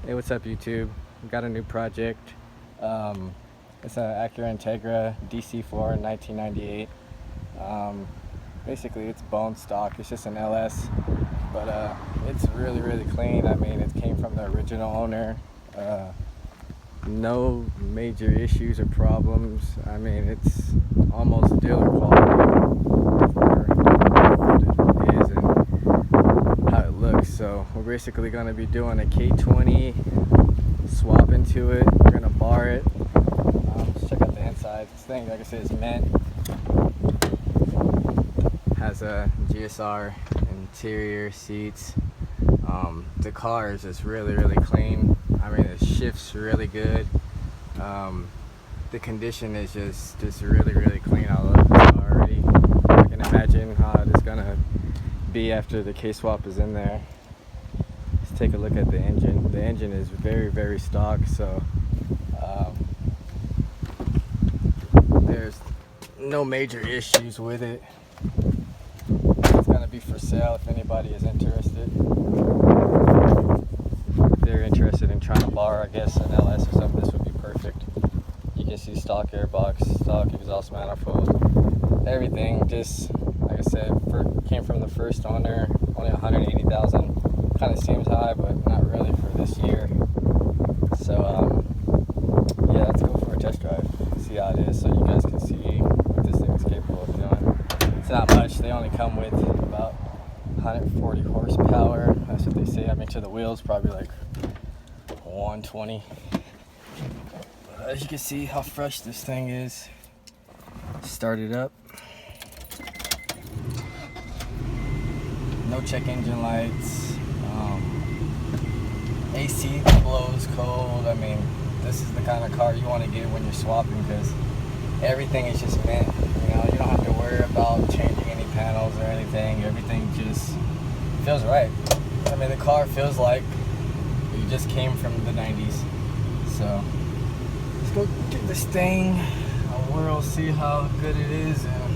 Hey, what's up, YouTube? We got a new project. It's an Acura Integra DC4 1998. Basically, it's bone stock. It's just an LS, but it's really, really clean. I mean, it came from the original owner. No major issues or problems. I mean, it's almost dealer quality for what it is and how it looks. So we're basically going to be doing a K20 swap into it. We're going to bar it. Let's check out the inside. This thing, like I said, is mint. Has a GSR interior seats. The car is just really, really clean. I mean, it shifts really good. The condition is just really, really clean. I love this car already. I can imagine how it's gonna be after the K-swap is in there. Let's take a look at the engine. The engine is very, very stock, so there's no major issues with it. It's gonna be for sale if anybody is interested. If they're interested in trying to bar, I guess, an LS or something, this would be perfect. You can see stock airbox, stock exhaust manifold, everything. Just like I said, came from the first owner. Only 180,000. Kind of seems high, but not really for this year. So yeah, let's go for a test drive. See how it is, so you guys can see what this thing is capable of doing. It's not much. They only come with about 140 horsepower. That's what they say. I mean, to the wheels, probably like 120. But as you can see how fresh this thing is. Start it up. No check engine lights. AC blows cold. I mean, this is the kind of car you want to get when you're swapping, because everything is just mint. You know, you don't have to worry about changing any panels or anything. Everything just feels right. I mean, the car feels like it just came from the 90s. So let's go get this thing a whirl, see how good it is, and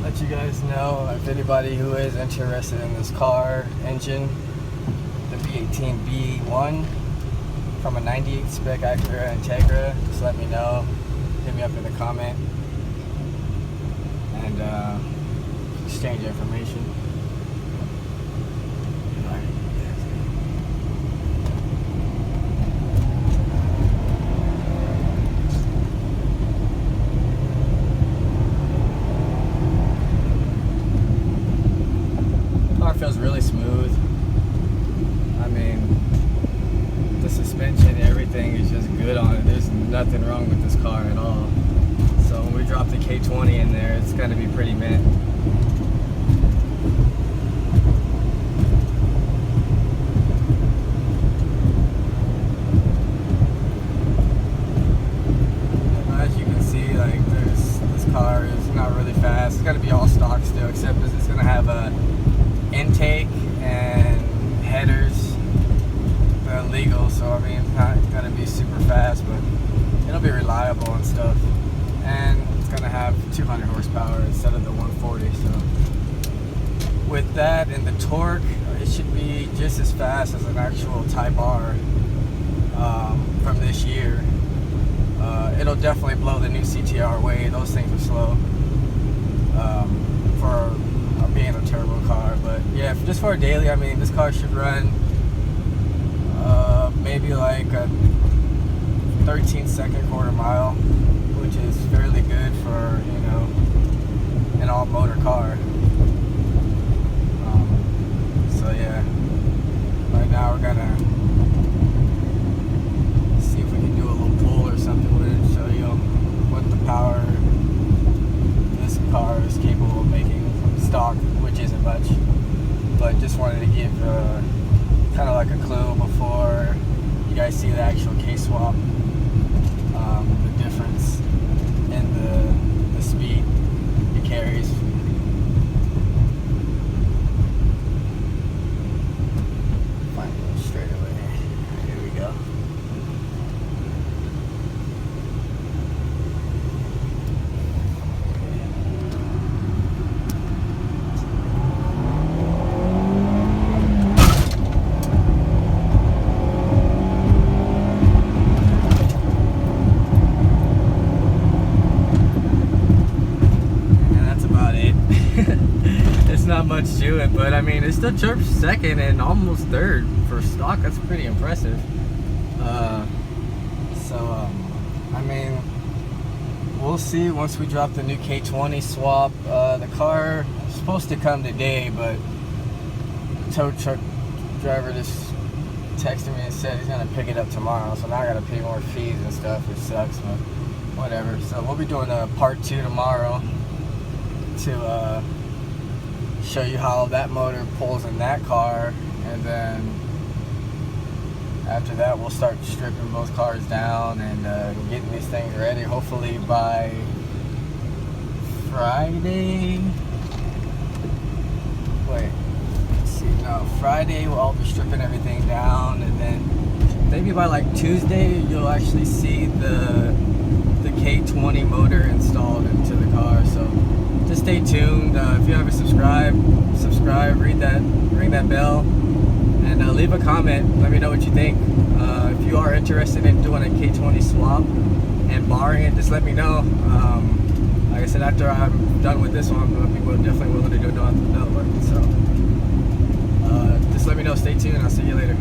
let you guys know if anybody who is interested in this car engine, the V18 B1 from a 98 spec Acura Integra. Just let me know. Hit me up in the comment and exchange information. Car feels really smooth. I mean, the suspension, everything is just good on it. There's nothing wrong with this car at all. So when we drop the K20 in there, it's going to be pretty mint. As you can see, like, this car is not really fast. It's going to be all stock still, except it's going to have a intake and headers. They're illegal, so I mean, it's not going to be super fast, but it'll be reliable and stuff. And it's going to have 200 horsepower instead of the 140. So with that and the torque, it should be just as fast as an actual Type R from this year. It'll definitely blow the new CTR away. Those things are slow for being a turbo car. But yeah, just for a daily, I mean, this car should run maybe like a 13-second quarter mile, which is fairly good for, you know, an all-motor car. So yeah, right now we're gonna see if we can do a little pull or something with it, show you what the power this car is capable of making stock, which isn't much, but just wanted to give kind of like a clue before you guys see the actual K-swap, the difference in the speed it carries. Find it straight away. Here we go. do it, but I mean, it still chirps second and almost third for stock. That's pretty impressive. I mean, we'll see once we drop the new K20 swap. The car is supposed to come today, but the tow truck driver just texted me and said he's gonna pick it up tomorrow, so now I gotta pay more fees and stuff, which sucks, but whatever. So we'll be doing a part 2 tomorrow to show you how that motor pulls in that car, and then after that we'll start stripping both cars down and getting these things ready, hopefully by Friday. Wait, let's see, no, Friday I'll be stripping everything down, and then maybe by like Tuesday you'll actually see the K20 motor installed into the car. So just stay tuned. If you haven't subscribe, ring that bell, and leave a comment. Let me know what you think. If you are interested in doing a K20 swap and barring it, just let me know. Like I said, after I'm done with this one, I'm going to be definitely willing to do another one. So just let me know. Stay tuned. I'll see you later.